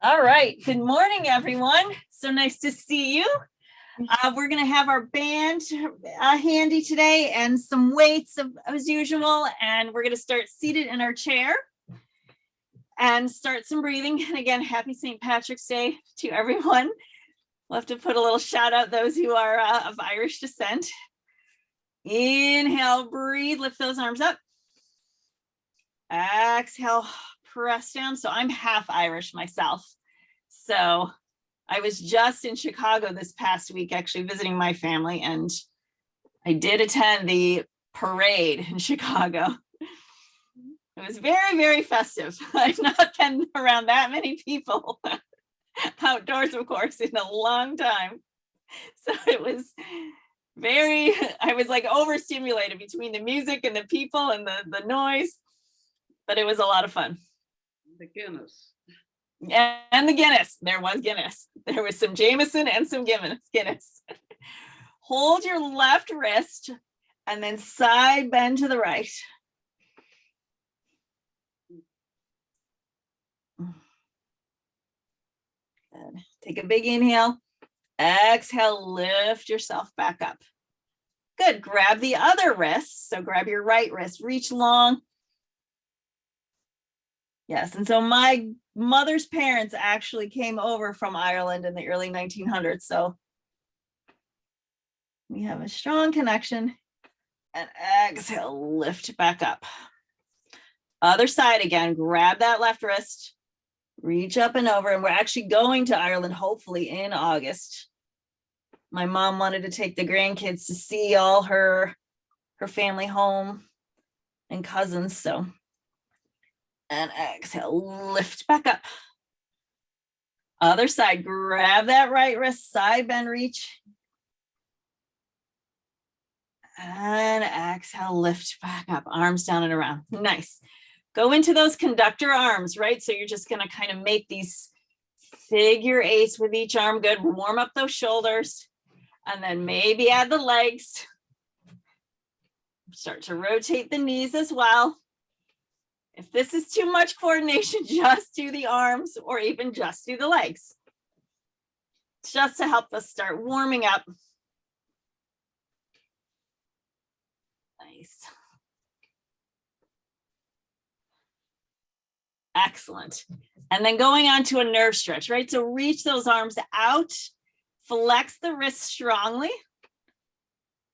All right. Good morning, everyone. So nice to see you. We're going to have our band handy today and some weights as usual. And we're going to start seated in our chair and start some breathing. And again, happy St. Patrick's Day to everyone. We'll have to put a little shout out those who are of Irish descent. Inhale, breathe, lift those arms up. Exhale, press down. So I'm half Irish myself. So I was just in Chicago this past week, actually visiting my family, and I did attend the parade in Chicago. It was very, very festive. I've not been around that many people outdoors, of course, in a long time. So it was I was like overstimulated between the music and the people and the noise, but it was a lot of fun. The Guinness. And the Guinness. There was Guinness. There was some Jameson and some Guinness. Hold your left wrist and then side bend to the right. Good. Take a big inhale. Exhale, lift yourself back up. Good. Grab the other wrist. So grab your right wrist, reach long. Yes, and so my mother's parents actually came over from Ireland in the early 1900s. So we have a strong connection. And exhale, lift back up. Other side again, grab that left wrist, reach up and over. And we're actually going to Ireland, hopefully in August. My mom wanted to take the grandkids to see all her family home and cousins. So, and exhale, lift back up. Other side, grab that right wrist, side bend, reach. And exhale, lift back up, arms down and around. Nice. Go into those conductor arms, right? So you're just going to kind of make these figure eights with each arm. Good. Warm up those shoulders. And then maybe add the legs. Start to rotate the knees as well. If this is too much coordination, just do the arms or even just do the legs. Just to help us start warming up. Nice. Excellent. And then going on to a nerve stretch, right? So reach those arms out, flex the wrists strongly.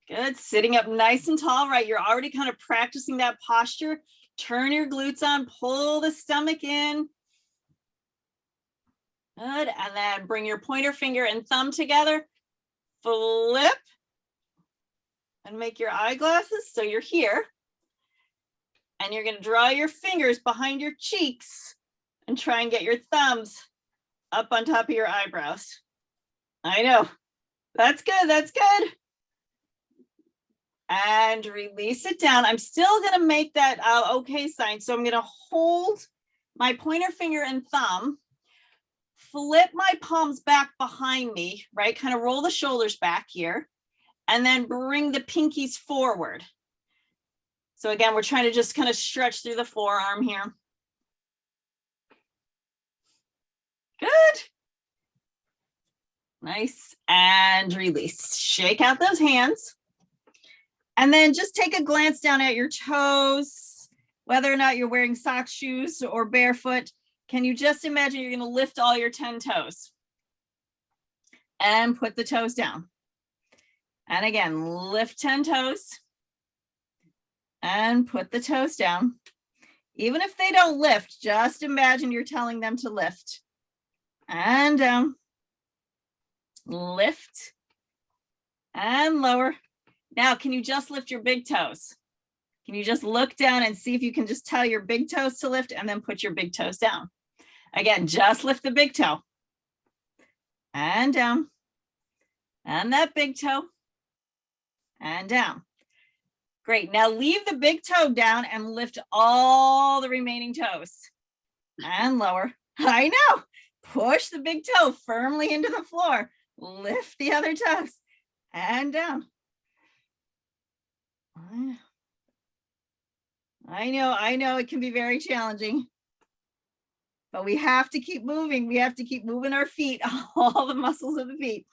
Good. Sitting up nice and tall, right? You're already kind of practicing that posture. Turn your glutes on, pull the stomach in. Good. And then bring your pointer finger and thumb together. Flip. And make your eyeglasses so you're here. And you're going to draw your fingers behind your cheeks and try and get your thumbs up on top of your eyebrows. I know. That's good. That's good. And release it down. I'm still going to make that okay sign. So I'm going to hold my pointer finger and thumb, flip my palms back behind me, right? Kind of roll the shoulders back here, and then bring the pinkies forward. So again, we're trying to just kind of stretch through the forearm here. Good. Nice. And release. Shake out those hands. And then just take a glance down at your toes, whether or not you're wearing sock shoes or barefoot. Can you just imagine you're going to lift all your 10 toes and put the toes down? And again, lift 10 toes and put the toes down. Even if they don't lift, just imagine you're telling them to lift. And down. Lift and lower. Now, can you just lift your big toes? Can you just look down and see if you can just tell your big toes to lift and then put your big toes down? Again, just lift the big toe. And down. And that big toe. And down. Great. Now leave the big toe down and lift all the remaining toes. And lower. I know. Push the big toe firmly into the floor. Lift the other toes. And down. I know it can be very challenging. but we have to keep moving. We have to keep moving our feet, all the muscles of the feet.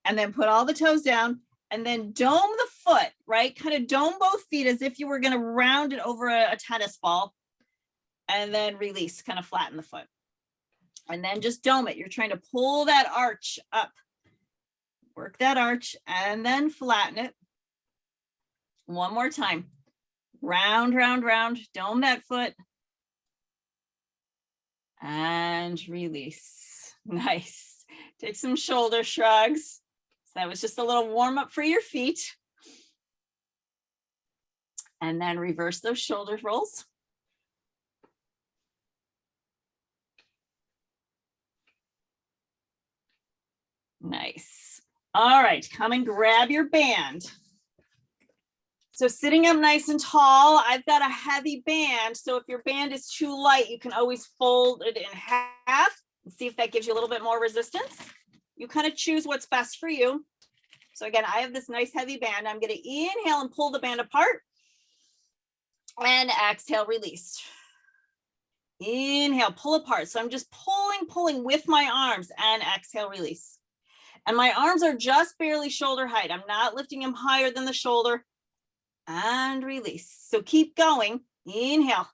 And then put all the toes down and then dome the foot, right? Kind of dome both feet as if you were going to round it over a tennis ball. And then release, kind of flatten the foot. And then just dome it. You're trying to pull that arch up. Work that arch and then flatten it. One more time. Round, round, round. Dome that foot. And release. Nice. Take some shoulder shrugs. So that was just a little warm up for your feet. And then reverse those shoulder rolls. Nice. All right, come and grab your band. So sitting up nice and tall, I've got a heavy band. So if your band is too light, you can always fold it in half and see if that gives you a little bit more resistance. You kind of choose what's best for you. So again, I have this nice heavy band. I'm going to inhale and pull the band apart. And exhale, release. Inhale, pull apart. So I'm just pulling with my arms and exhale, release. And my arms are just barely shoulder height. I'm not lifting them higher than the shoulder. And release. So keep going. Inhale,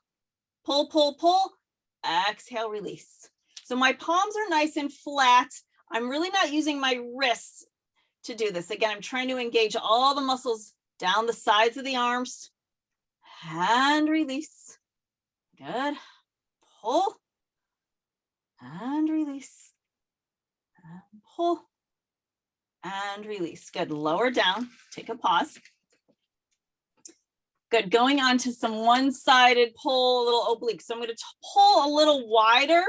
pull, pull, pull. Exhale, release. So my palms are nice and flat. I'm really not using my wrists to do this. Again, I'm trying to engage all the muscles down the sides of the arms. And release. Good. Pull. And release. And pull. And release. Good. Lower down. Take a pause. Good. Going on to some one-sided pull, a little oblique. So I'm going to pull a little wider.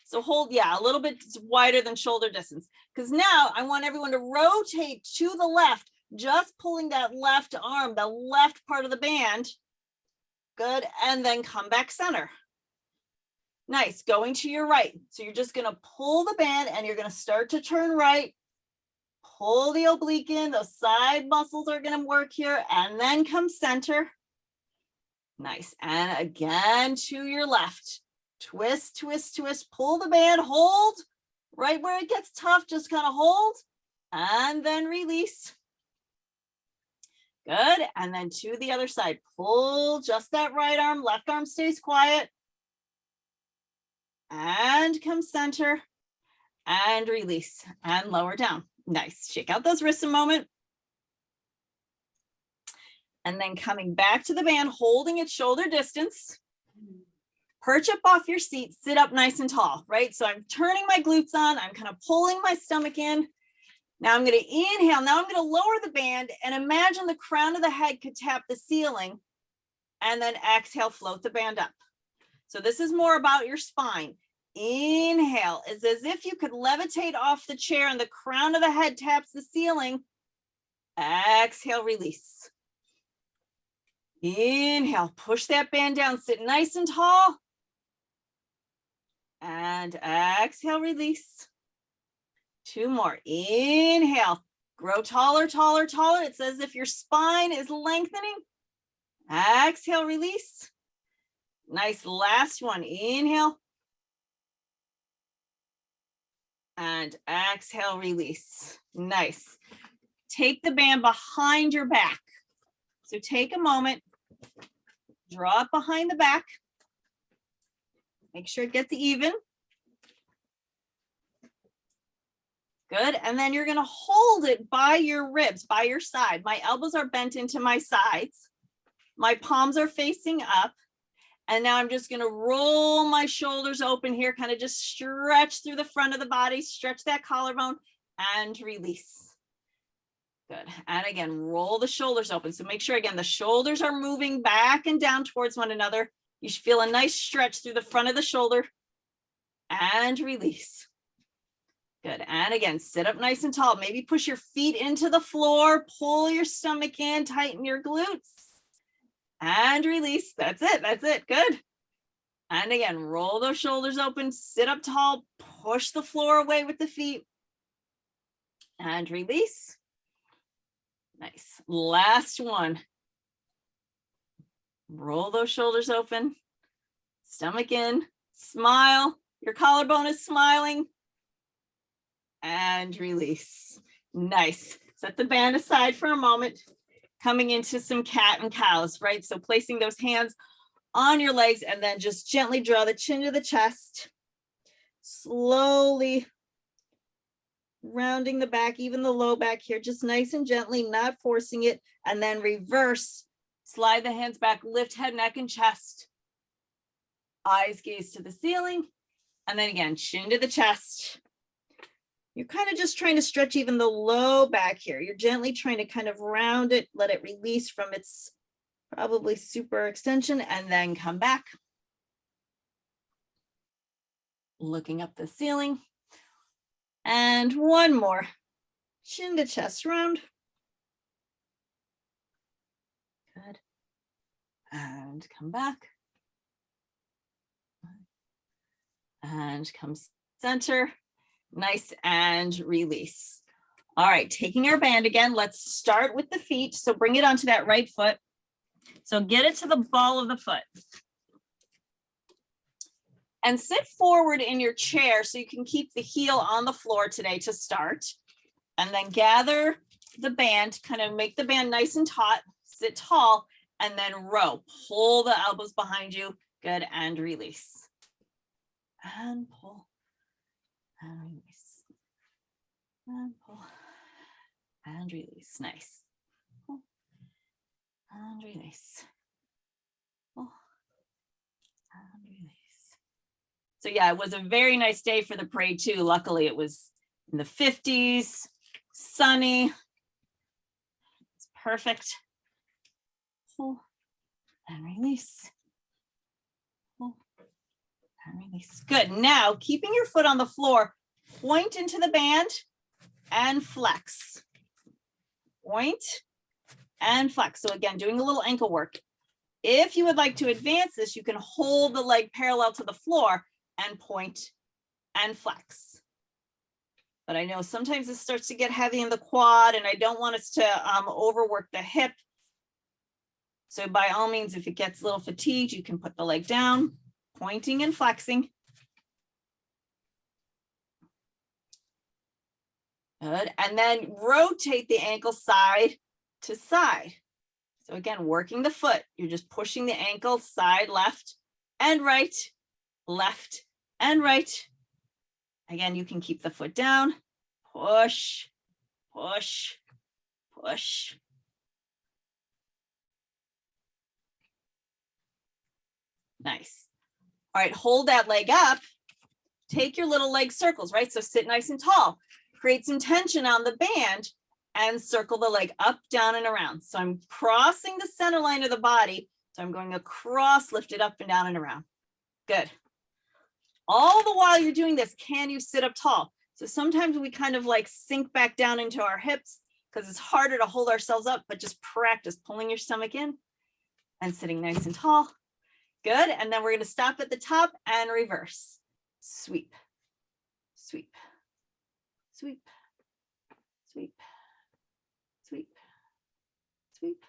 So hold, yeah, a little bit wider than shoulder distance. Because now I want everyone to rotate to the left, just pulling that left arm, the left part of the band. Good. And then come back center. Nice. Going to your right. So you're just going to pull the band and you're going to start to turn right. Pull the oblique in. Those side muscles are going to work here. And then come center. Nice. And again to your left. Twist, twist, twist. Pull the band. Hold. Right where it gets tough, just kind of hold. And then release. Good. And then to the other side. Pull just that right arm. Left arm stays quiet. And come center. And release. And lower down. Nice. Shake out those wrists a moment. And then coming back to the band, holding it shoulder distance. Perch up off your seat. Sit up nice and tall, right? So I'm turning my glutes on. I'm kind of pulling my stomach in. Now I'm going to inhale. Now I'm going to lower the band and imagine the crown of the head could tap the ceiling. And then exhale, float the band up. So this is more about your spine. Inhale is as if you could levitate off the chair and the crown of the head taps the ceiling. Exhale, release. Inhale, push that band down, sit nice and tall. And exhale, release. Two more. Inhale, grow taller, taller, taller. It's as if your spine is lengthening. Exhale, release. Nice, last one. Inhale. And exhale, release. Nice. Take the band behind your back. So take a moment, draw it behind the back. Make sure it gets even. Good. And then you're going to hold it by your ribs, by your side. My elbows are bent into my sides. My palms are facing up. And now I'm just going to roll my shoulders open here, kind of just stretch through the front of the body, stretch that collarbone and release. Good. And again, roll the shoulders open. So make sure, again, the shoulders are moving back and down towards one another. You should feel a nice stretch through the front of the shoulder and release. Good. And again, sit up nice and tall. Maybe push your feet into the floor, pull your stomach in, tighten your glutes. And release. That's it. That's it. Good. And again, roll those shoulders open, sit up tall, push the floor away with the feet. And release. Nice. Last one. Roll those shoulders open, stomach in, Smile. Your collarbone is smiling. And release. Nice. Set the band aside for a moment. Coming into some cat and cows, right? So placing those hands on your legs and then just gently draw the chin to the chest. Slowly rounding the back, even the low back here, just nice and gently, not forcing it. And then reverse. Slide the hands back, lift head, neck, and chest. Eyes gaze to the ceiling. And then again, chin to the chest. You're kind of just trying to stretch even the low back here. You're gently trying to kind of round it, let it release from its probably super extension, and then come back. Looking up the ceiling. And one more. Chin to chest round. Good. And come back. And come center. Nice, and release. All right, taking our band again, let's start with the feet. So bring it onto that right foot. So get it to the ball of the foot. And sit forward in your chair so you can keep the heel on the floor today to start. And then gather the band, kind of make the band nice and taut, sit tall, and then row. Pull the elbows behind you. Good, and release. And pull. And release. And pull. And release. Nice. Pull. And release. Pull. And release. So yeah, it was a very nice day for the parade too. Luckily, it was in the 50s, sunny. It's perfect. Pull and release. Pull and release. Good. Now, keeping your foot on the floor, point into the band and flex. Point and flex. So again, doing a little ankle work. If you would like to advance this, you can hold the leg parallel to the floor and point and flex. But I know sometimes it starts to get heavy in the quad and I don't want us to overwork the hip. So by all means, if it gets a little fatigued, you can put the leg down, pointing and flexing. Good. And then rotate the ankle side to side. So again, working the foot, you're just pushing the ankle side, left and right, left and right. Again, you can keep the foot down, push, push, push. Nice. All right, hold that leg up. Take your little leg circles, right? So sit nice and tall. Create some tension on the band and circle the leg up, down, and around. So I'm crossing the center line of the body. So I'm going across, lift it up and down and around. Good. All the while you're doing this, can you sit up tall? So sometimes we kind of like sink back down into our hips because it's harder to hold ourselves up, but just practice pulling your stomach in and sitting nice and tall. Good. And then we're going to stop at the top and reverse. Sweep, sweep, sweep, sweep, sweep, sweep.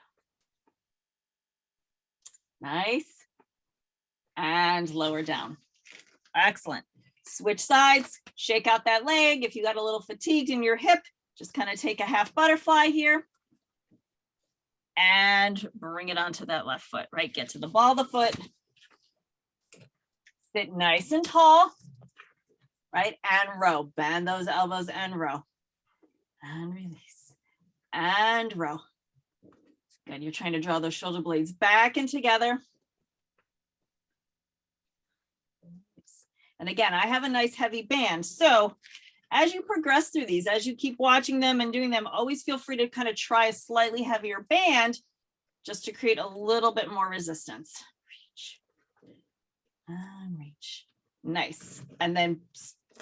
Nice. And lower down. Excellent. Switch sides, shake out that leg. If you got a little fatigued in your hip, just kind of take a half butterfly here and bring it onto that left foot, right? Get to the ball of the foot. Sit nice and tall, right? And row. Bend those elbows and row. And release. And row. Good. You're trying to draw those shoulder blades back and together. And again, I have a nice heavy band. So as you progress through these, as you keep watching them and doing them, always feel free to kind of try a slightly heavier band just to create a little bit more resistance. Reach and reach. Nice. And then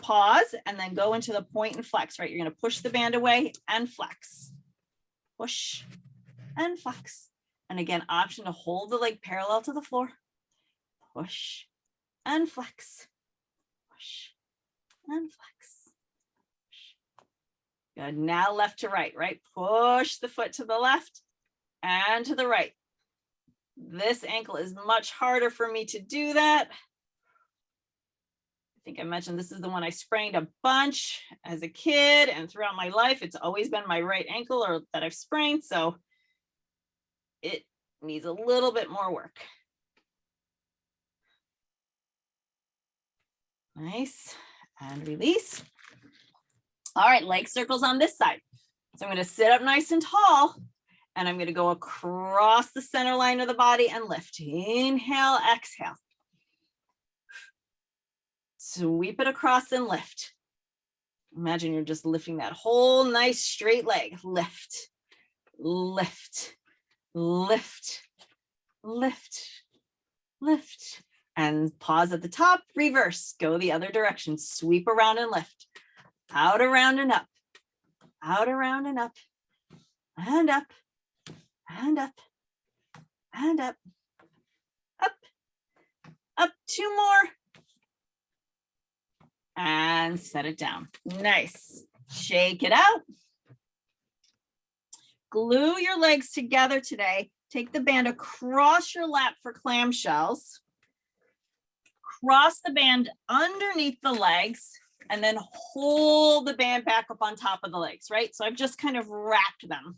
pause and then go into the point and flex, right? You're going to push the band away and flex. Push and flex. And again, option to hold the leg parallel to the floor. Push and flex. Push and flex. Good. Now left to right, right? Push the foot to the left and to the right. This ankle is much harder for me to do that. think I mentioned this is the one I sprained a bunch as a kid, and throughout my life, it's always been my right ankle or that I've sprained. So it needs a little bit more work. Nice, and release. All right, leg circles on this side. So I'm going to sit up nice and tall, and I'm going to go across the center line of the body and lift. Inhale, exhale. Sweep it across and lift. Imagine you're just lifting that whole nice straight leg. Lift, lift, lift, lift, lift. And pause at the top, reverse, go the other direction. Sweep around and lift. Out, around, and up. Out, around, and up. And up. And up. And up. Up. Up. 2 more. And set it down. Nice. Shake it out. Glue your legs together today. Take the band across your lap for clam shells. Cross the band underneath the legs, and then hold the band back up on top of the legs, right? So I've just kind of wrapped them,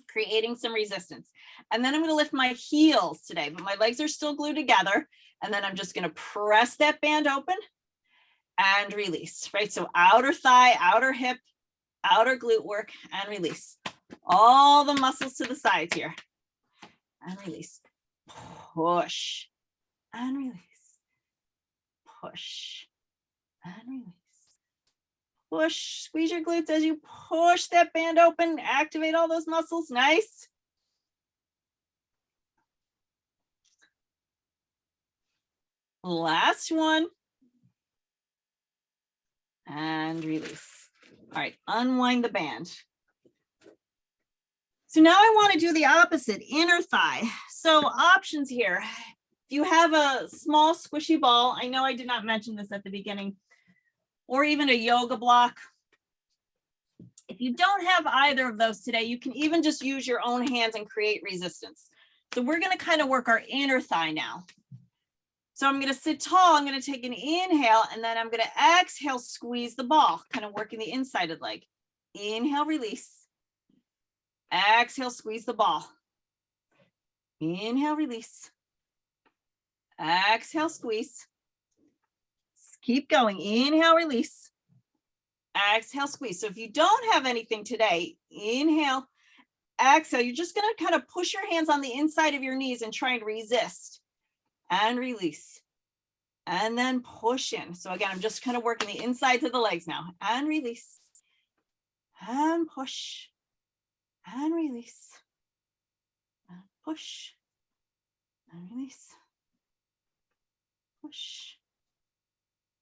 creating some resistance. And then I'm going to lift my heels today, but my legs are still glued together. And then I'm just going to press that band open and release, right? So outer thigh, outer hip, outer glute work, and release. All the muscles to the sides here. And release. Push and release. Push and release. Push, squeeze your glutes as you push that band open, activate all those muscles. Nice. Last one. And release. All right, unwind the band. So now I want to do the opposite, inner thigh. So options here. If you have a small squishy ball, I know I did not mention this at the beginning, or even a yoga block. If you don't have either of those today, you can even just use your own hands and create resistance. So we're going to kind of work our inner thigh now. So I'm going to sit tall. I'm going to take an inhale, and then I'm going to exhale, squeeze the ball, kind of working the inside of the leg. Inhale, release. Exhale, squeeze the ball. Inhale, release. Exhale, squeeze. Keep going. Inhale, release. Exhale, squeeze. So if you don't have anything today, inhale, exhale. You're just going to kind of push your hands on the inside of your knees and try and resist. And release. And then push in. So again, I'm just kind of working the insides of the legs now. And release. And push. And release. And push. And release. Push.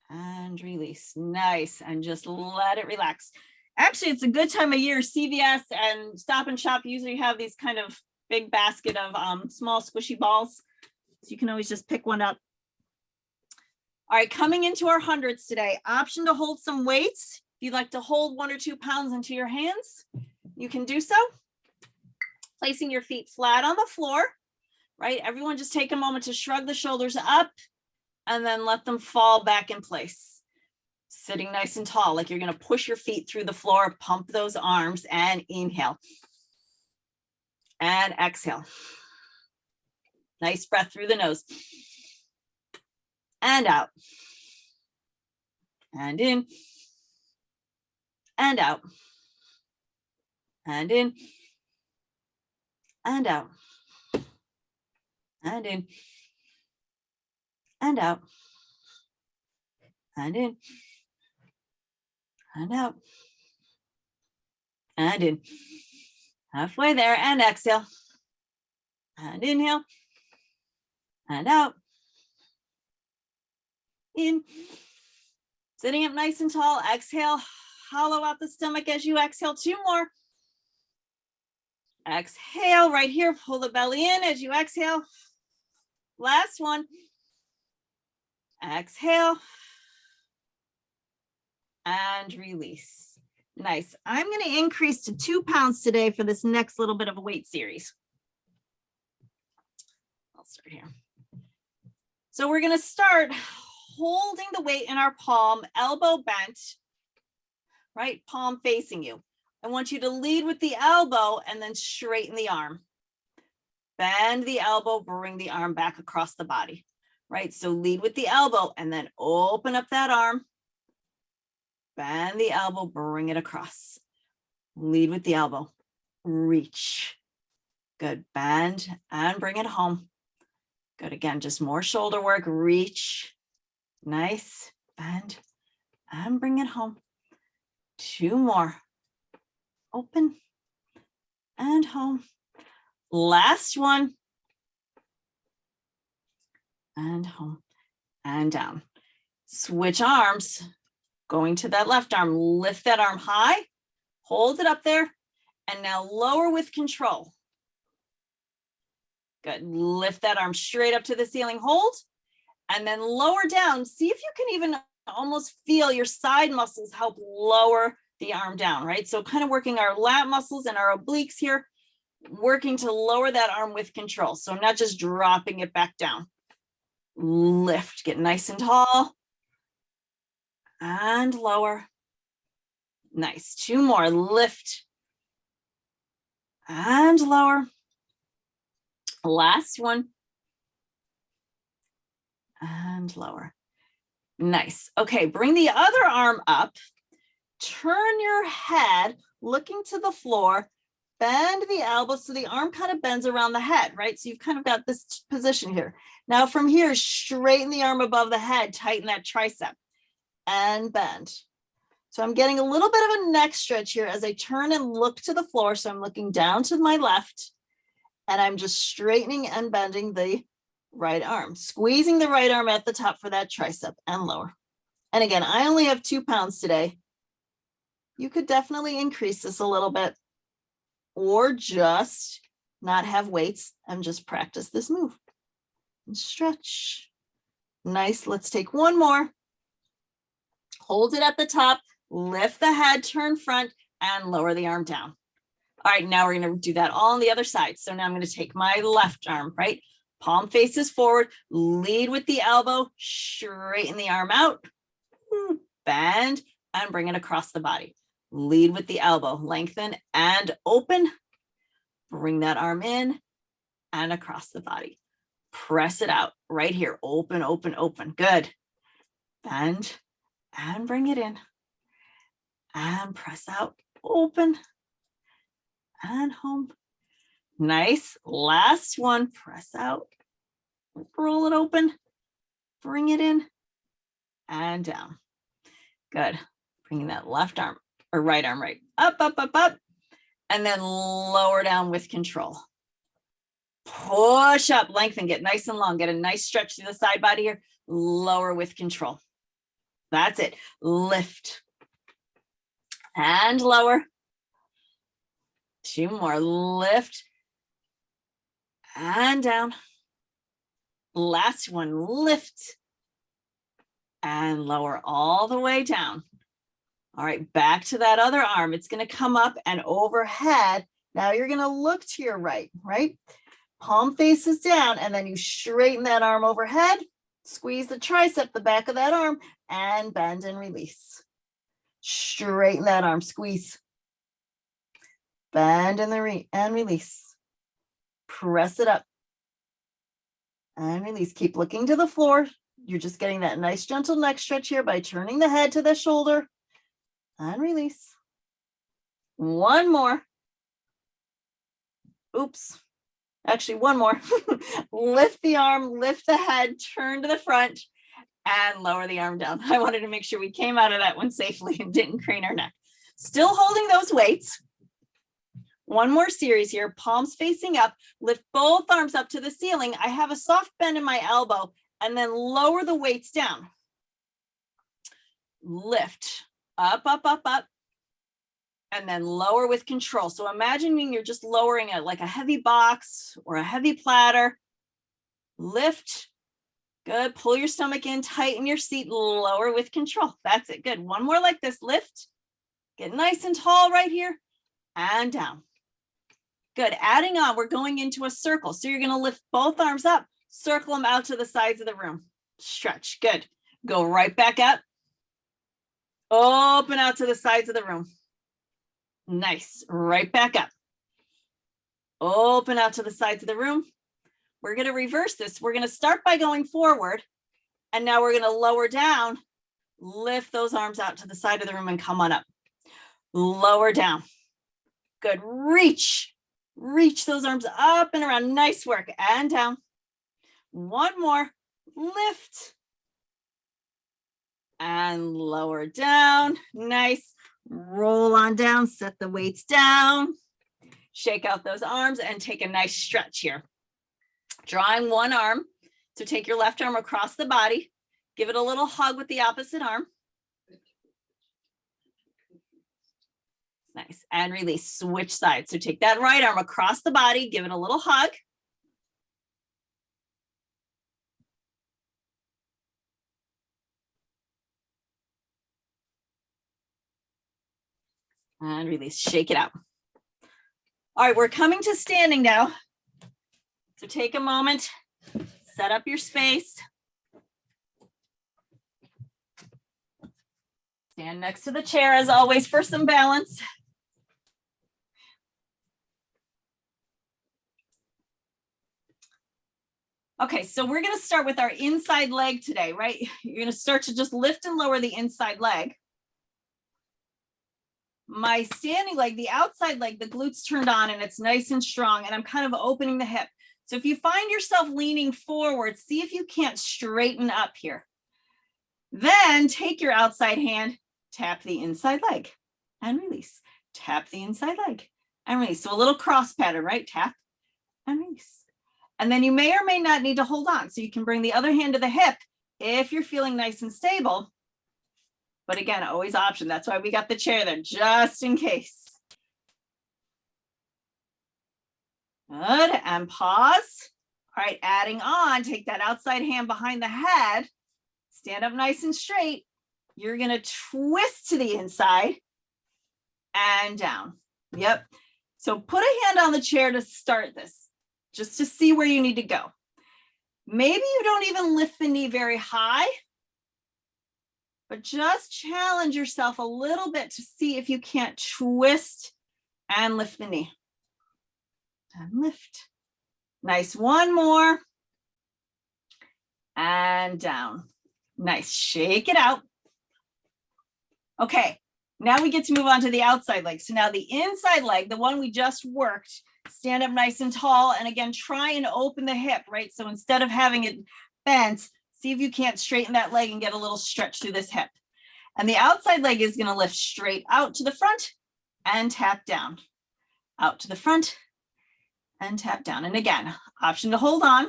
And release. Nice. And just let it relax. Actually, it's a good time of year. CVS and Stop and Shop usually have these kind of big basket of small squishy balls. So you can always just pick one up. All right, coming into our hundreds today, option to hold some weights. If you'd like to hold 1 or 2 pounds into your hands, you can do so. Placing your feet flat on the floor, right? Everyone just take a moment to shrug the shoulders up and then let them fall back in place. Sitting nice and tall, like you're going to push your feet through the floor, pump those arms, and inhale. And exhale. Nice breath through the nose. And out. And in. And out. And in. And out. And in. And out. And in. And out. And in. Halfway there, and exhale. And inhale. And out. In. Sitting up nice and tall. Exhale. Hollow out the stomach as you exhale. 2 more. Exhale right here. Pull the belly in as you exhale. Last one. Exhale. And release. Nice. I'm going to increase to 2 pounds today for this next little bit of a weight series. I'll start here. So we're going to start holding the weight in our palm, elbow bent, right? Palm facing you. I want you to lead with the elbow and then straighten the arm. Bend the elbow, bring the arm back across the body, right? So lead with the elbow and then open up that arm. Bend the elbow, bring it across. Lead with the elbow, reach. Good, bend and bring it home. Good, again, just more shoulder work, reach. Nice, bend and bring it home. 2 more. Open and home. Last one. And home and down. Switch arms. Going to that left arm, lift that arm high, hold it up there, and now lower with control. Good, lift that arm straight up to the ceiling, hold, and then lower down. See if you can even almost feel your side muscles help lower the arm down, right? So kind of working our lat muscles and our obliques here, working to lower that arm with control. So not just dropping it back down. Lift, get nice and tall. And lower. Nice. 2 more. Lift. And lower. Last one. And lower. Nice. Okay, bring the other arm up. Turn your head, looking to the floor. Bend the elbow so the arm kind of bends around the head, right? So you've kind of got this position here. Now from here, straighten the arm above the head, tighten that tricep. And bend. So I'm getting a little bit of a neck stretch here as I turn and look to the floor. So I'm looking down to my left and I'm just straightening and bending the right arm, squeezing the right arm at the top for that tricep and lower. And again, I only have 2 pounds today. You could definitely increase this a little bit or just not have weights and just practice this move and stretch. Nice. Let's take 1 more. Hold it at the top, lift the head, turn front, and lower the arm down. All right, now we're going to do that all on the other side. So now I'm going to take my left arm, right? Palm faces forward, lead with the elbow, straighten the arm out, bend, and bring it across the body. Lead with the elbow, lengthen and open. Bring that arm in and across the body. Press it out right here. Open, open, open. Good. Bend. And bring it in and press out, open and home. Nice. Last one, press out, roll it open, bring it in and down. Good. Bringing that left arm or right arm right up, up, up, up, and then lower down with control. Push up, lengthen, get nice and long, get a nice stretch through the side body here, lower with control. That's it. Lift and lower. 2 more. Lift and down. Last one. Lift and lower all the way down. All right, back to that other arm. It's going to come up and overhead. Now you're going to look to your right, right? Palm faces down, and then you straighten that arm overhead. Squeeze the tricep, the back of that arm, and bend and release. Straighten that arm, squeeze. Bend and release. Press it up. And release. Keep looking to the floor. You're just getting that nice gentle neck stretch here by turning the head to the shoulder. And release. 1 more. Oops. Actually, 1 more. Lift the arm, lift the head, turn to the front, and lower the arm down. I wanted to make sure we came out of that one safely and didn't crane our neck. Still holding those weights. 1 more series here, palms facing up, lift both arms up to the ceiling. I have a soft bend in my elbow, and then lower the weights down. Lift, up, up, up, up, and then lower with control. So imagining you're just lowering it like a heavy box or a heavy platter. Lift. Good. Pull your stomach in, tighten your seat, lower with control. That's it. Good. 1 more like this. Lift. Get nice and tall right here and down. Good. Adding on, we're going into a circle. So you're going to lift both arms up, circle them out to the sides of the room. Stretch. Good. Go right back up. Open out to the sides of the room. Nice. Right back up. Open out to the sides of the room. We're going to reverse this. We're going to start by going forward. And now we're going to lower down. Lift those arms out to the side of the room and come on up. Lower down. Good. Reach. Reach those arms up and around. Nice work. And down. One more. Lift. And lower down. Nice. Roll on down. Set the weights down. Shake out those arms and take a nice stretch here. Drawing one arm. So take your left arm across the body. Give it a little hug with the opposite arm. Nice. And release. Switch sides. So take that right arm across the body. Give it a little hug. And release. Shake it out. All right, we're coming to standing now. So take a moment. Set up your space. Stand next to the chair as always for some balance. Okay, so we're going to start with our inside leg today, right? You're going to start to just lift and lower the inside leg. My standing leg, the outside leg, the glutes turned on and it's nice and strong and I'm kind of opening the hip. So if you find yourself leaning forward, see if you can't straighten up here. Then take your outside hand, tap the inside leg and release. Tap the inside leg and release. So a little cross pattern, right? Tap and release. And then you may or may not need to hold on. So you can bring the other hand to the hip if you're feeling nice and stable. But again, always option. That's why we got the chair there, just in case. Good, and pause. All right, adding on, take that outside hand behind the head. Stand up nice and straight. You're gonna twist to the inside and down. Yep. So put a hand on the chair to start this, just to see where you need to go. Maybe you don't even lift the knee very high, but just challenge yourself a little bit to see if you can't twist and lift the knee. And lift. Nice. One more. And down. Nice. Shake it out. Okay. Now we get to move on to the outside leg. So now the inside leg, the one we just worked, stand up nice and tall. And again, try and open the hip, right? So instead of having it bent, see if you can't straighten that leg and get a little stretch through this hip. And the outside leg is going to lift straight out to the front and tap down. Out to the front and tap down. And again, option to hold on.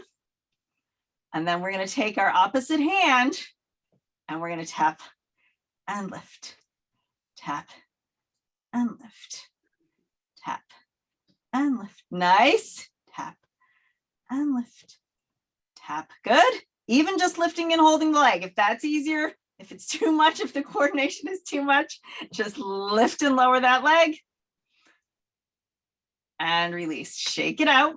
And then we're going to take our opposite hand and we're going to tap and lift. Tap and lift. Tap and lift. Nice. Tap and lift. Tap. Good. Even just lifting and holding the leg. If that's easier, if it's too much, if the coordination is too much, just lift and lower that leg. And release. Shake it out.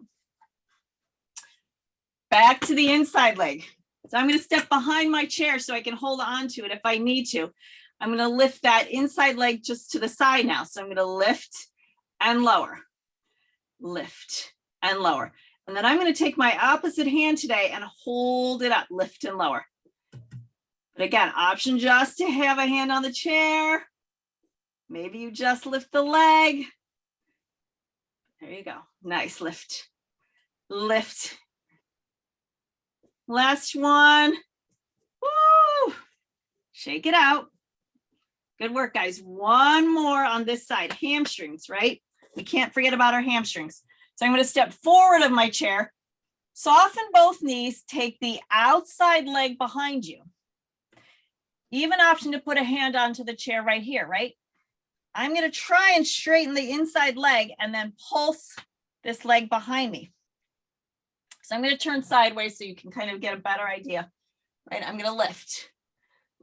Back to the inside leg. So I'm going to step behind my chair so I can hold on to it if I need to. I'm going to lift that inside leg just to the side now. So I'm going to lift and lower. Lift and lower. And then I'm going to take my opposite hand today and hold it up, lift and lower. But again, option just to have a hand on the chair. Maybe you just lift the leg. There you go. Nice. Lift. Lift. Last one. Woo! Shake it out. Good work, guys. One more on this side. Hamstrings, right? We can't forget about our hamstrings. So I'm going to step forward of my chair. Soften both knees. Take the outside leg behind you. Even option to put a hand onto the chair right here, right? I'm going to try and straighten the inside leg and then pulse this leg behind me. So I'm going to turn sideways so you can kind of get a better idea, right? I'm going to lift,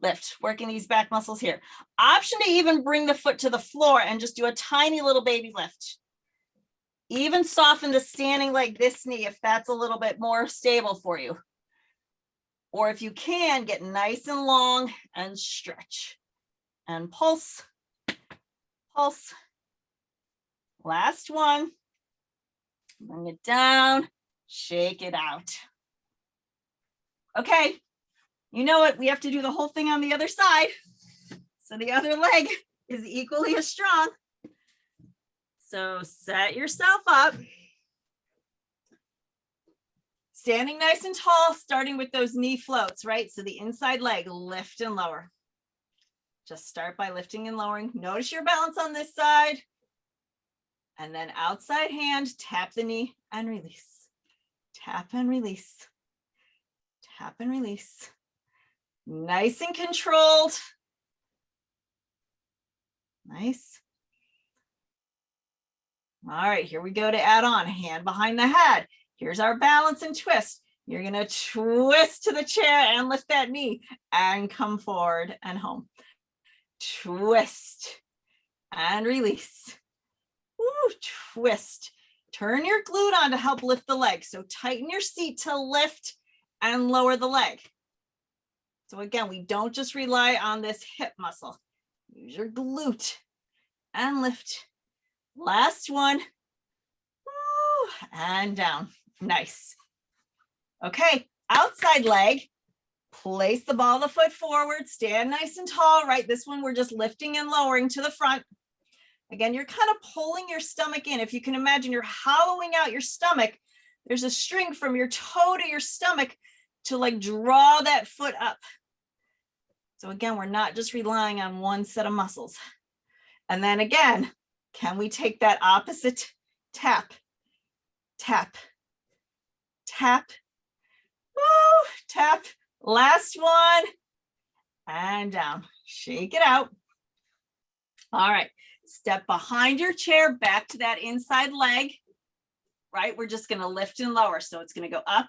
lift, working these back muscles here. Option to even bring the foot to the floor and just do a tiny little baby lift. Even soften the standing leg, this knee, if that's a little bit more stable for you. Or if you can, get nice and long and stretch. And pulse, pulse. Last one. Bring it down, shake it out. Okay, you know what? We have to do the whole thing on the other side. So the other leg is equally as strong. So set yourself up. Standing nice and tall, starting with those knee floats, right? So the inside leg, lift and lower. Just start by lifting and lowering. Notice your balance on this side. And then outside hand, tap the knee and release. Tap and release. Tap and release. Nice and controlled. Nice. All right, here we go to add on. Hand behind the head. Here's our balance and twist. You're going to twist to the chair and lift that knee and come forward and home. Twist and release. Woo, twist. Turn your glute on to help lift the leg. So tighten your seat to lift and lower the leg. So again, we don't just rely on this hip muscle. Use your glute and lift. Last one. Woo, and down. Nice. Okay, outside leg. Place the ball of the foot forward. Stand nice and tall, right? This one we're just lifting and lowering to the front. Again, you're kind of pulling your stomach in. If you can imagine, you're hollowing out your stomach. There's a string from your toe to your stomach to like draw that foot up. So again, we're not just relying on one set of muscles. And then again, can we take that opposite tap, tap, tap, woo, tap. Last one and down. Shake it out. All right. Step behind your chair, back to that inside leg, right? We're just going to lift and lower. So it's going to go up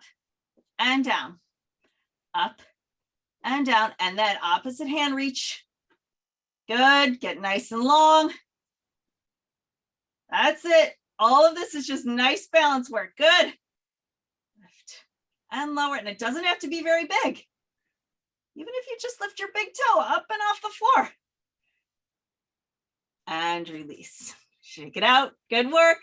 and down, up and down, and then opposite hand reach. Good. Get nice and long. That's it. All of this is just nice balance work. Good. Lift and lower. And it doesn't have to be very big. Even if you just lift your big toe up and off the floor. And release. Shake it out. Good work.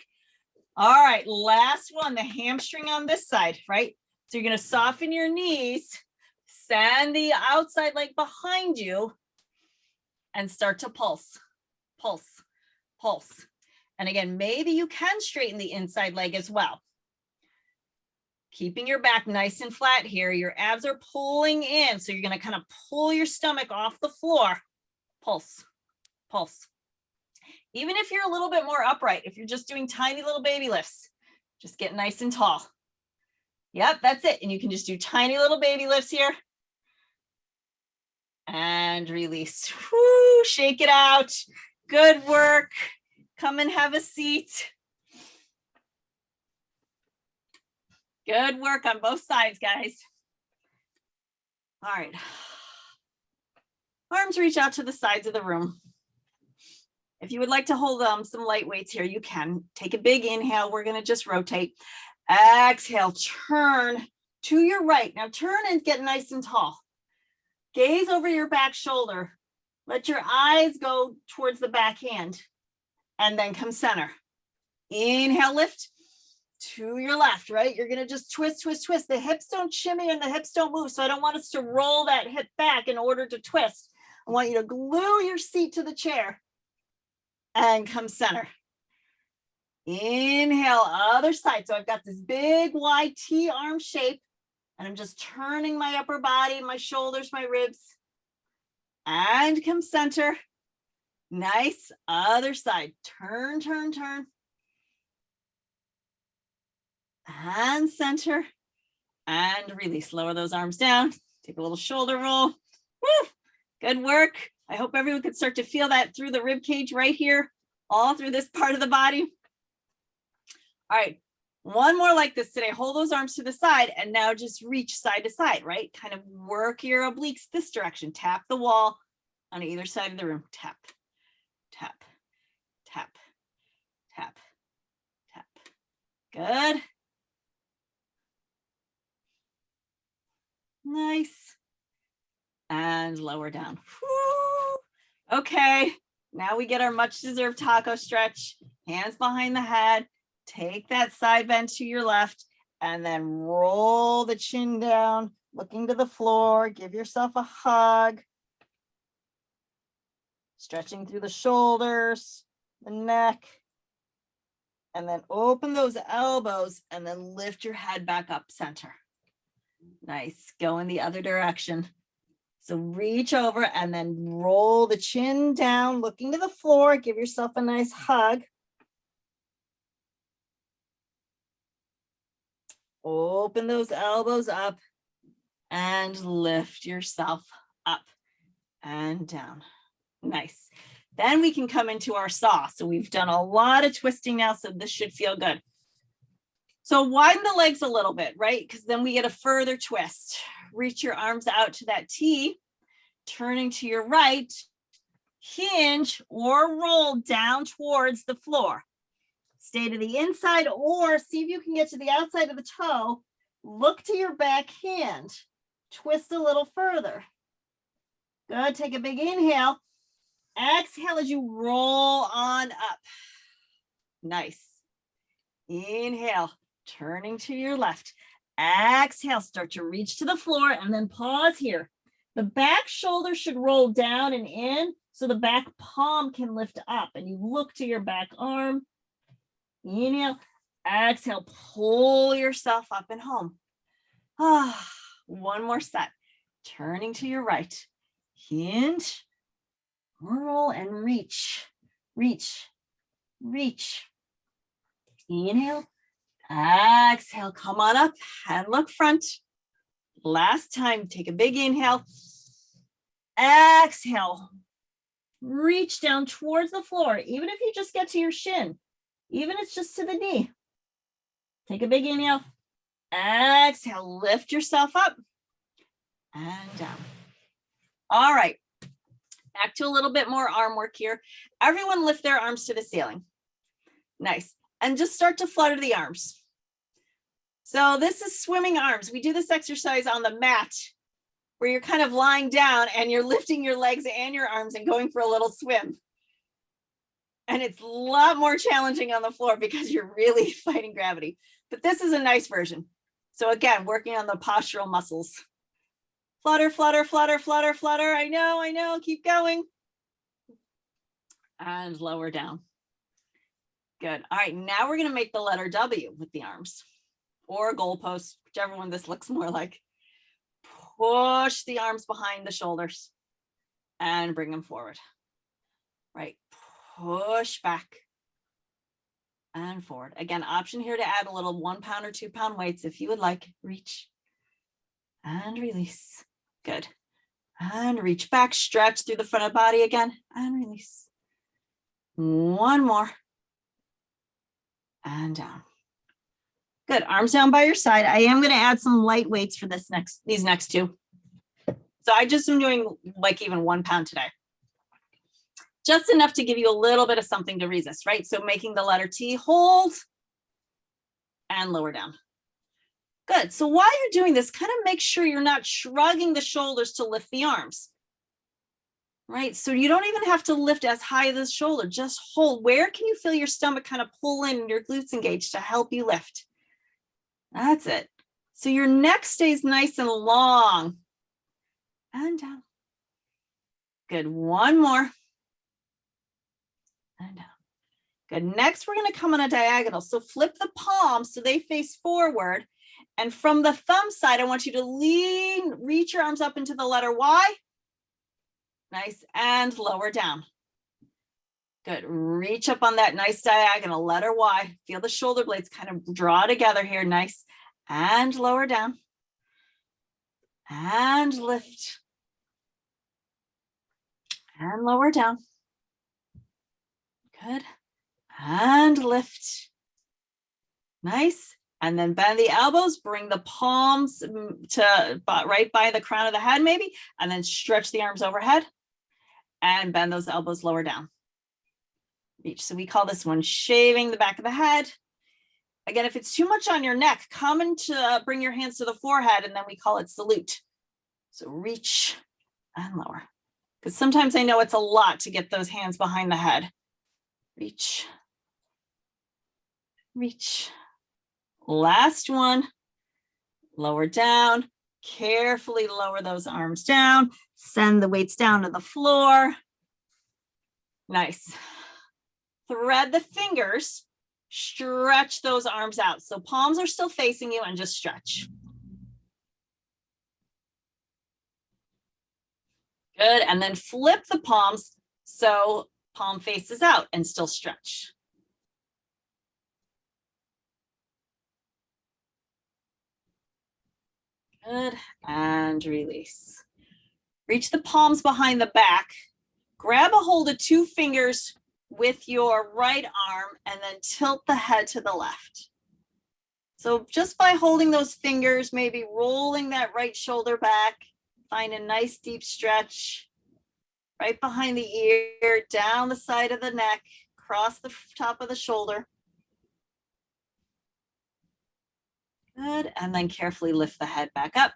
All right, last one, the hamstring on this side, right? So you're going to soften your knees, send the outside leg behind you, and start to pulse, pulse, pulse. And again, maybe you can straighten the inside leg as well. Keeping your back nice and flat here. Your abs are pulling in, so you're going to kind of pull your stomach off the floor. Pulse, pulse. Even if you're a little bit more upright, if you're just doing tiny little baby lifts, just get nice and tall. Yep, that's it. And you can just do tiny little baby lifts here. And release. Woo, shake it out. Good work. Come and have a seat. Good work on both sides, guys. All right. Arms reach out to the sides of the room. If you would like to hold some light weights here, you can. Take a big inhale. We're going to just rotate. Exhale, turn to your right. Now turn and get nice and tall. Gaze over your back shoulder. Let your eyes go towards the back hand. And then come center. Inhale, lift to your left, right? You're going to just twist, twist, twist. The hips don't shimmy and the hips don't move. So I don't want us to roll that hip back in order to twist. I want you to glue your seat to the chair. And come center. Inhale, other side. So I've got this big wide T arm shape, and I'm just turning my upper body, my shoulders, my ribs, and come center. Nice. Other side. Turn, turn, turn. And center. And release. Lower those arms down. Take a little shoulder roll. Woo! Good work. I hope everyone could start to feel that through the rib cage right here, all through this part of the body. All right, one more like this today. Hold those arms to the side and now just reach side to side, right? Kind of work your obliques this direction. Tap the wall on either side of the room. Tap, tap, tap, tap, tap. Good. Nice. And lower down. Woo. Okay, now we get our much deserved taco stretch. Hands behind the head. Take that side bend to your left and then roll the chin down, looking to the floor. Give yourself a hug. Stretching through the shoulders, the neck. And then open those elbows and then lift your head back up center. Nice. Go in the other direction. So reach over and then roll the chin down, looking to the floor. Give yourself a nice hug. Open those elbows up and lift yourself up and down. Nice. Then we can come into our saw. So we've done a lot of twisting now, so this should feel good. So widen the legs a little bit, right? Because then we get a further twist. Reach your arms out to that T, turning to your right, hinge or roll down towards the floor. Stay to the inside or see if you can get to the outside of the toe. Look to your back hand. Twist a little further. Good. Take a big inhale. Exhale as you roll on up. Nice. Inhale, turning to your left. Exhale, start to reach to the floor and then pause here. The back shoulder should roll down and in so the back palm can lift up and you look to your back arm. Inhale, exhale, pull yourself up and home. One more set. Turning to your right. Hinge, roll and reach, reach, reach. Inhale, exhale, come on up and look front. Last time, take a big inhale. Exhale, reach down towards the floor, even if you just get to your shin, even if it's just to the knee. Take a big inhale. Exhale, lift yourself up and down. All right, back to a little bit more arm work here. Everyone lift their arms to the ceiling. Nice. And just start to flutter the arms. So this is swimming arms. We do this exercise on the mat where you're kind of lying down and you're lifting your legs and your arms and going for a little swim. And it's a lot more challenging on the floor because you're really fighting gravity. But this is a nice version. So again, working on the postural muscles. Flutter, flutter, flutter, flutter, flutter. I know. Keep going. And lower down. Good. All right, now we're going to make the letter W with the arms or goalpost, whichever one this looks more like. Push the arms behind the shoulders and bring them forward. Right. Push back and forward. Again, option here to add a little 1 pound or 2 pound weights if you would like. Reach and release. Good. And reach back, stretch through the front of the body again and release. One more. And down. Good. Arms down by your side. I am going to add some light weights for these next two. So I just am doing like even 1 pound today. Just enough to give you a little bit of something to resist, right? So making the letter T, hold and lower down. Good. So while you're doing this, kind of make sure you're not shrugging the shoulders to lift the arms. Right, so you don't even have to lift as high as the shoulder, just hold. Where can you feel your stomach kind of pull in and your glutes engage to help you lift? That's it. So your neck stays nice and long. And down. Good, one more. And down. Good, next we're gonna come on a diagonal. So flip the palms so they face forward. And from the thumb side, I want you to reach your arms up into the letter Y. Nice, and lower down. Good, reach up on that nice diagonal, letter Y. Feel the shoulder blades kind of draw together here, nice. And lower down. And lift. And lower down. Good, and lift. Nice, and then bend the elbows, bring the palms to right by the crown of the head maybe, and then stretch the arms overhead. And bend those elbows lower down. Reach. So we call this one shaving the back of the head. Again, if it's too much on your neck, come and bring your hands to the forehead, and then we call it salute. So reach and lower. Because sometimes I know it's a lot to get those hands behind the head. Reach. Reach. Last one. Lower down. Carefully lower those arms down. Send the weights down to the floor. Nice. Thread the fingers. Stretch those arms out. So palms are still facing you and just stretch. Good. And then flip the palms so palm faces out and still stretch. Good. And release. Reach the palms behind the back. Grab a hold of 2 fingers with your right arm and then tilt the head to the left. So just by holding those fingers, maybe rolling that right shoulder back, find a nice deep stretch right behind the ear, down the side of the neck, across the top of the shoulder. Good, and then carefully lift the head back up.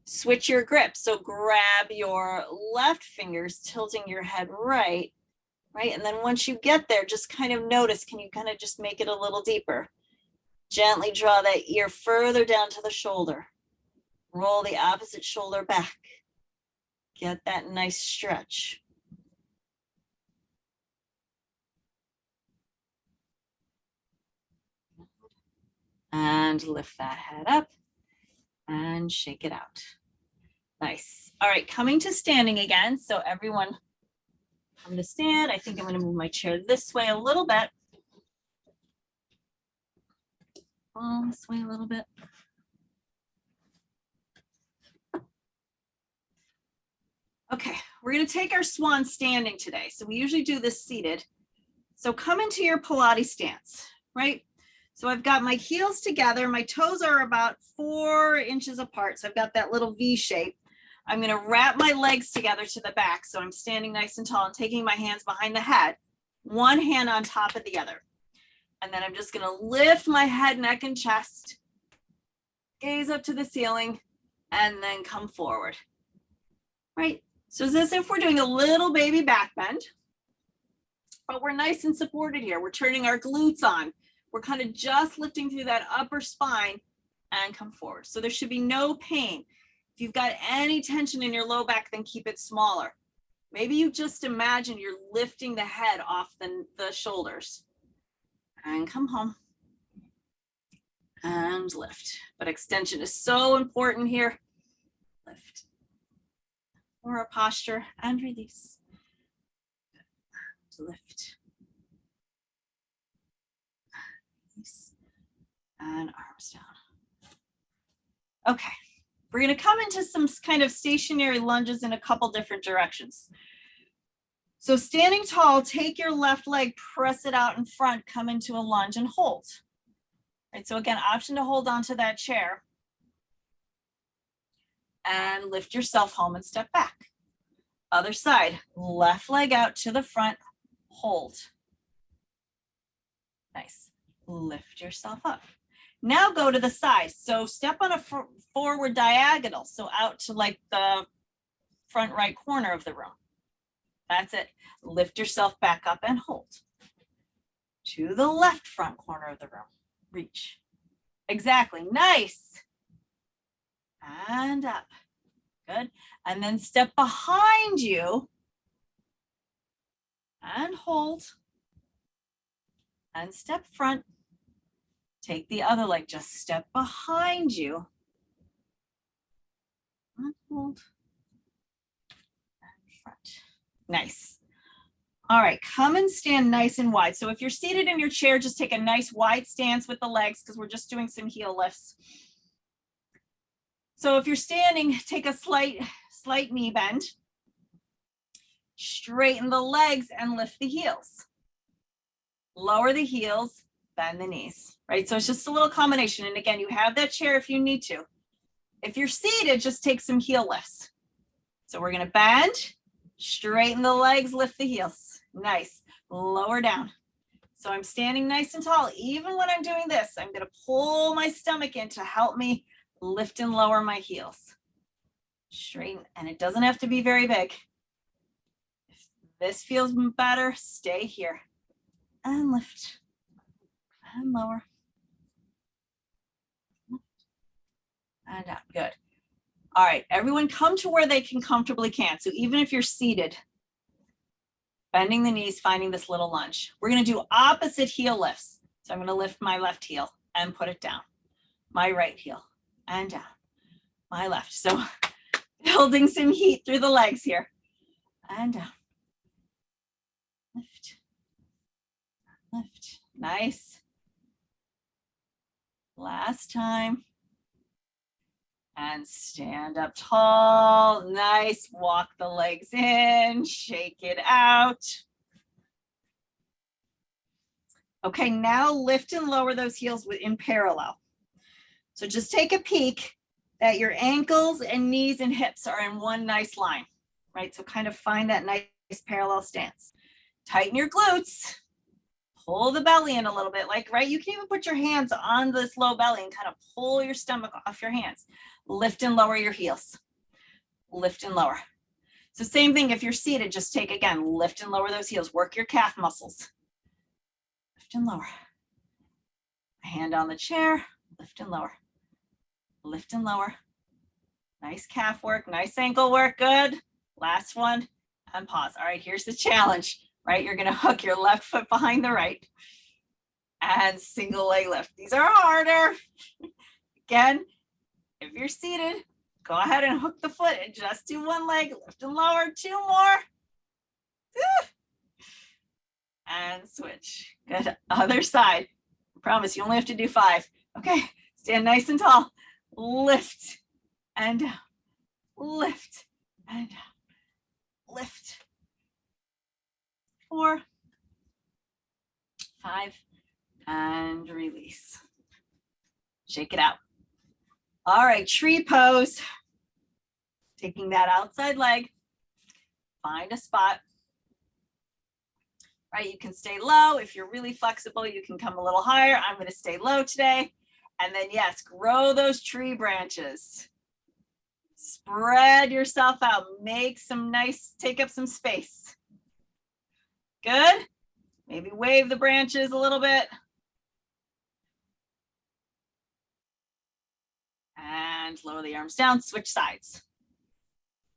Switch your grip. So grab your left fingers, tilting your head right? And then once you get there, just kind of notice, can you kind of just make it a little deeper? Gently draw that ear further down to the shoulder. Roll the opposite shoulder back. Get that nice stretch. And lift that head up and shake it out. Nice. All right, coming to standing again. So everyone come to stand. I think I'm going to move my chair this way a little bit. This way a little bit. Okay, we're going to take our swan standing today. So we usually do this seated. So come into your Pilates stance, right? So I've got my heels together. My toes are about 4 inches apart. So I've got that little V shape. I'm going to wrap my legs together to the back. So I'm standing nice and tall and taking my hands behind the head, one hand on top of the other. And then I'm just going to lift my head, neck, and chest, gaze up to the ceiling, and then come forward, right? So it's as if we're doing a little baby back bend, but we're nice and supported here. We're turning our glutes on. We're kind of just lifting through that upper spine and come forward. So there should be no pain. If you've got any tension in your low back, then keep it smaller. Maybe you just imagine you're lifting the head off the shoulders. And come home. And lift. But extension is so important here. Lift. Or a posture and release. Lift. Release. And arms down. Okay. We're going to come into some kind of stationary lunges in a couple different directions. So standing tall, take your left leg, press it out in front, come into a lunge and hold. Right, so again, option to hold onto that chair. And lift yourself home and step back. Other side, left leg out to the front, hold. Nice. Lift yourself up. Now go to the side. So step on a forward diagonal. So out to like the front right corner of the room. That's it. Lift yourself back up and hold. To the left front corner of the room. Reach. Exactly. Nice. And up. Good. And then step behind you. And hold. And step front. Take the other leg. Just step behind you. And hold. And front. Nice. All right, come and stand nice and wide. So if you're seated in your chair, just take a nice wide stance with the legs because we're just doing some heel lifts. So if you're standing, take a slight knee bend. Straighten the legs and lift the heels. Lower the heels, bend the knees, right? So it's just a little combination. And again, you have that chair if you need to. If you're seated, just take some heel lifts. So we're going to bend. Straighten the legs, lift the heels. Nice. Lower down. So I'm standing nice and tall. Even when I'm doing this, I'm going to pull my stomach in to help me lift and lower my heels. Straighten, and it doesn't have to be very big. If this feels better, stay here. And lift. And lower. And down. Good. All right, everyone come to where they can comfortably can. So even if you're seated, bending the knees, finding this little lunge. We're gonna do opposite heel lifts. So I'm gonna lift my left heel and put it down. My right heel and down. My left. So building some heat through the legs here. And down. Lift. Lift. Nice. Last time. And stand up tall. Nice. Walk the legs in. Shake it out. Okay, now lift and lower those heels in parallel. So just take a peek that your ankles and knees and hips are in one nice line, right? So kind of find that nice parallel stance. Tighten your glutes. Pull the belly in a little bit, like, right? You can even put your hands on this low belly and kind of pull your stomach off your hands. Lift and lower your heels. Lift and lower. So same thing if you're seated, just take, again, lift and lower those heels. Work your calf muscles. Lift and lower. Hand on the chair, lift and lower. Lift and lower. Nice calf work, nice ankle work, good. Last one, and pause. All right, here's the challenge, right? You're gonna hook your left foot behind the right and single leg lift. These are harder. Again, if you're seated, go ahead and hook the foot and just do one leg, lift and lower, 2 more. And switch. Good, other side. I promise you only have to do 5. Okay, stand nice and tall. Lift and down. Lift and down. Lift. 4, 5, and release. Shake it out. All right, tree pose. Taking that outside leg. Find a spot. Right, you can stay low. If you're really flexible, you can come a little higher. I'm going to stay low today. And then, yes, grow those tree branches. Spread yourself out. Make some nice, take up some space. Good. Maybe wave the branches a little bit. And lower the arms down, switch sides.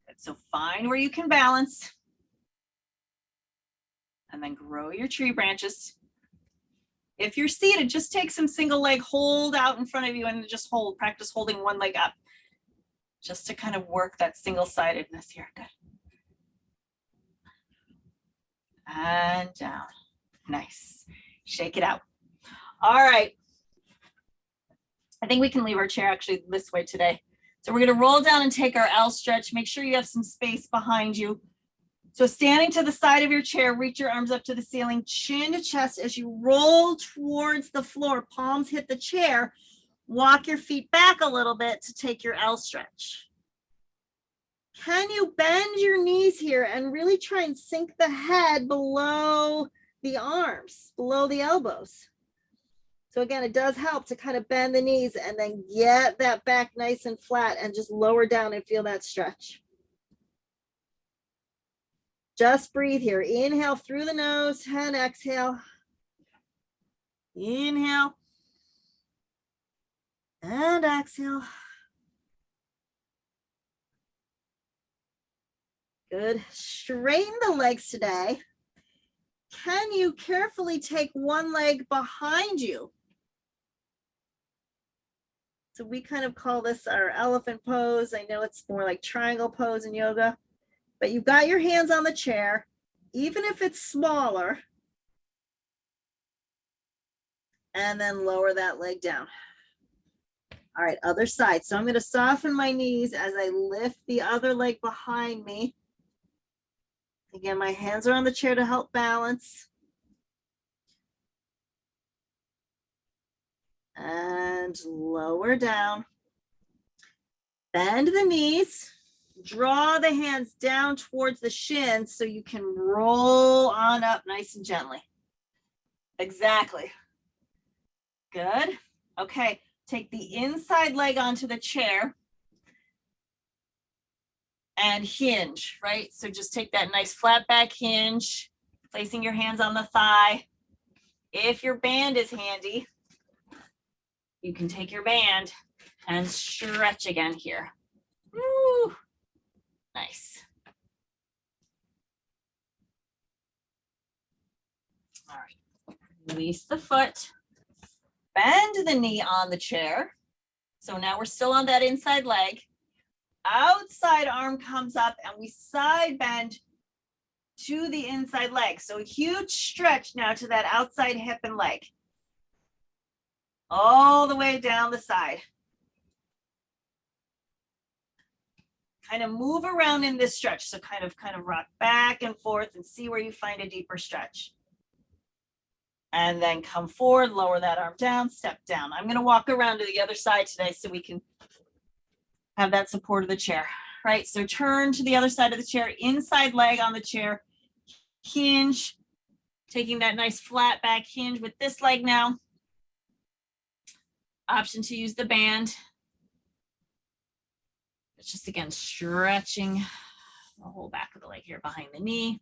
Good. So find where you can balance. And then grow your tree branches. If you're seated, just take some single leg hold out in front of you and just hold, practice holding one leg up. Just to kind of work that single-sidedness here. Good. And down. Nice. Shake it out. All right. I think we can leave our chair actually this way today. So we're going to roll down and take our L stretch. Make sure you have some space behind you. So standing to the side of your chair, reach your arms up to the ceiling, chin to chest as you roll towards the floor. Palms hit the chair. Walk your feet back a little bit to take your L stretch. Can you bend your knees here and really try and sink the head below the arms, below the elbows? So again, it does help to kind of bend the knees and then get that back nice and flat and just lower down and feel that stretch. Just breathe here. Inhale through the nose and exhale. Inhale and exhale. Good. Straighten the legs today. Can you carefully take one leg behind you? So we kind of call this our elephant pose. I know it's more like triangle pose in yoga, but you've got your hands on the chair, even if it's smaller, and then lower that leg down. All right, other side. So I'm going to soften my knees as I lift the other leg behind me. Again, my hands are on the chair to help balance. And lower down. Bend the knees. Draw the hands down towards the shins so you can roll on up nice and gently. Exactly. Good. Okay, take the inside leg onto the chair. and hinge, right? So just take that nice flat back hinge, placing your hands on the thigh. If your band is handy, you can take your band and stretch again here. Woo. Nice. All right, release the foot, bend the knee on the chair. So now we're still on that inside leg. Outside arm comes up and we side bend to the inside leg. So a huge stretch now to that outside hip and leg. All the way down the side. Kind of move around in this stretch. So kind of rock back and forth and see where you find a deeper stretch. And then come forward, lower that arm down, step down. I'm going to walk around to the other side today so we can have that support of the chair, right? So turn to the other side of the chair, inside leg on the chair, hinge, taking that nice flat back hinge with this leg now. Option to use the band. It's just, again, stretching the whole back of the leg here behind the knee.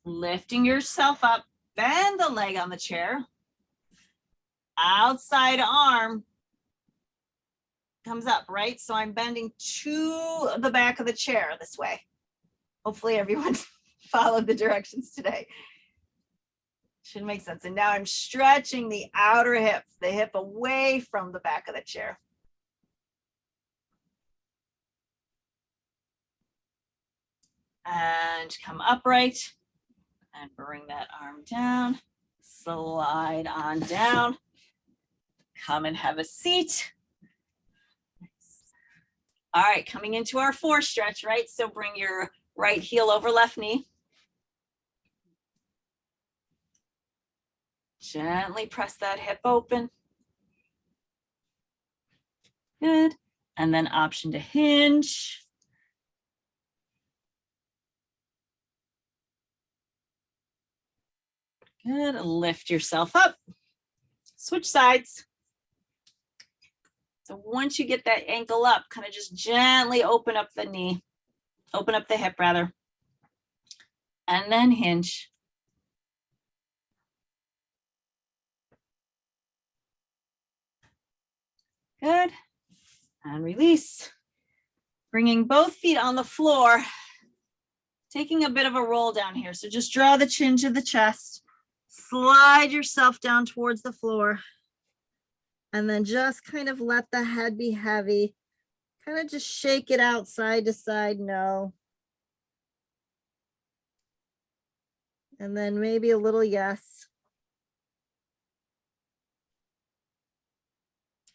Lifting yourself up, bend the leg on the chair. Outside arm comes up, right? So I'm bending to the back of the chair this way. Hopefully everyone followed the directions today. Should make sense. And now I'm stretching the outer hip, the hip away from the back of the chair. And come upright and bring that arm down. Slide on down. Come and have a seat. All right, coming into our 4 stretch, right? So bring your right heel over left knee. Gently press that hip open. Good. And then option to hinge. Good. Lift yourself up. Switch sides. So once you get that ankle up, kind of just gently open up the knee, open up the hip rather, and then hinge. Good. And release. Bringing both feet on the floor, taking a bit of a roll down here. So just draw the chin to the chest, slide yourself down towards the floor, and then just kind of let the head be heavy. Kind of just shake it out side to side, no. And then maybe a little yes.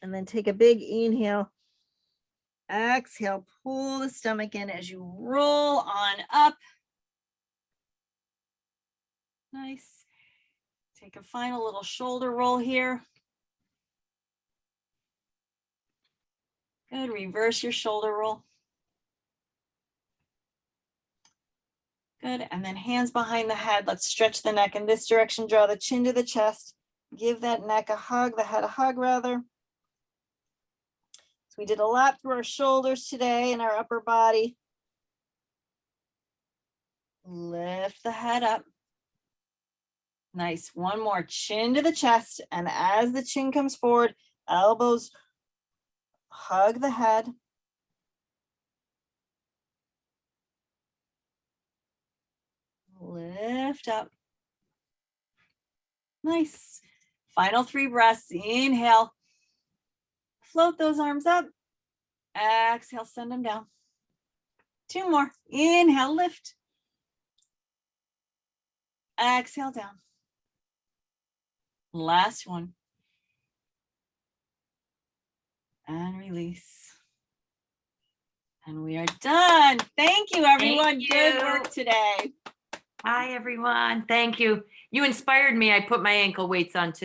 And then take a big inhale. Exhale, pull the stomach in as you roll on up. Nice. Take a final little shoulder roll here. Good, reverse your shoulder roll. Good, and then hands behind the head. Let's stretch the neck in this direction. Draw the chin to the chest. Give that neck a hug, the head a hug rather. So we did a lot through our shoulders today and our upper body. Lift the head up. Nice, one more, chin to the chest. And as the chin comes forward, elbows hug the head. Lift up. Nice. Final 3 breaths. Inhale. Float those arms up. Exhale, send them down. 2 more. Inhale, lift. Exhale, down. Last one. And release. And we are done. Thank you, everyone. Good work today. Hi, everyone. Thank you. You inspired me. I put my ankle weights on too.